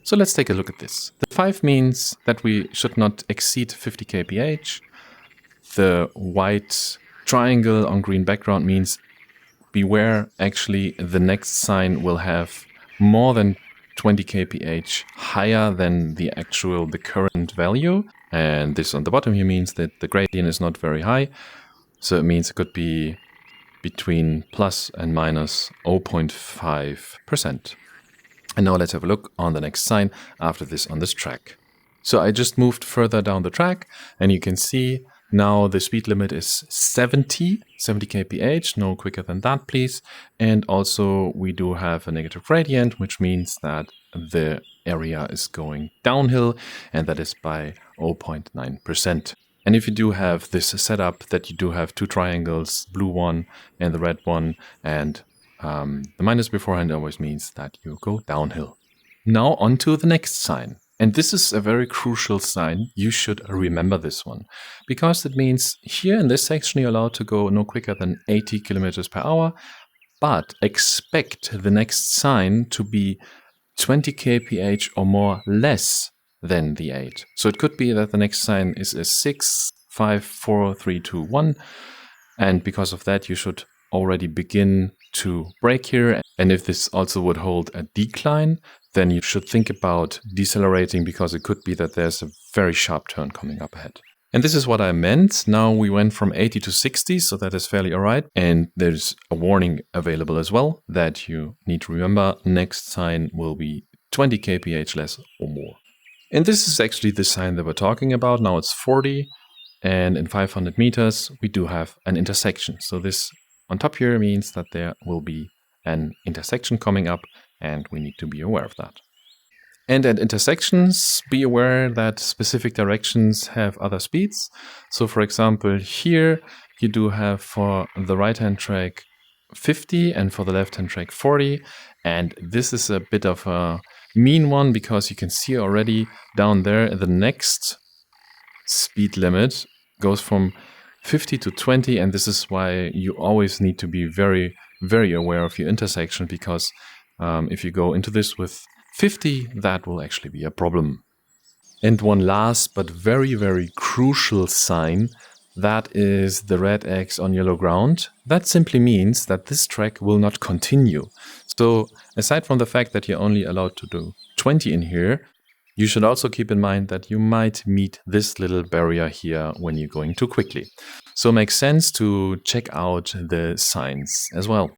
So let's take a look at this. The 5 means that we should not exceed 50 kph. The white triangle on green background means beware, actually the next sign will have more than 20 kph higher than the current value. And this on the bottom here means that the gradient is not very high. So it means it could be between plus and minus 0.5%. And now let's have a look on the next sign after this on this track. So I just moved further down the track and you can see now the speed limit is 70 kph, no quicker than that please. And also we do have a negative gradient, which means that the area is going downhill, and that is by 0.9%. And if you do have this setup that you do have two triangles, blue one and the red one, and the minus beforehand always means that you go downhill. Now on to the next sign. And this is a very crucial sign. You should remember this one, because it means here in this section you're allowed to go no quicker than 80 kilometers per hour, but expect the next sign to be 20 kph or more less than the 8. So it could be that the next sign is a 6, 5, 4, 3, 2, 1. And because of that, you should already begin to brake here. And if this also would hold a decline, then you should think about decelerating, because it could be that there's a very sharp turn coming up ahead. And this is what I meant. Now we went from 80 to 60, so that is fairly all right. And there's a warning available as well that you need to remember. Next sign will be 20 kph less or more. And this is actually the sign that we're talking about. Now it's 40, and in 500 meters, we do have an intersection. So this on top here means that there will be an intersection coming up, and we need to be aware of that. And at intersections, be aware that specific directions have other speeds. So for example, here you do have for the right-hand track 50 and for the left-hand track 40. And this is a bit of a mean one, because you can see already down there the next speed limit goes from 50 to 20. And this is why you always need to be very, very aware of your intersection, because if you go into this with 50, that will actually be a problem. And one last but very, very crucial sign, that is the red X on yellow ground. That simply means that this track will not continue. So aside from the fact that you're only allowed to do 20 in here, you should also keep in mind that you might meet this little barrier here when you're going too quickly. So it makes sense to check out the signs as well.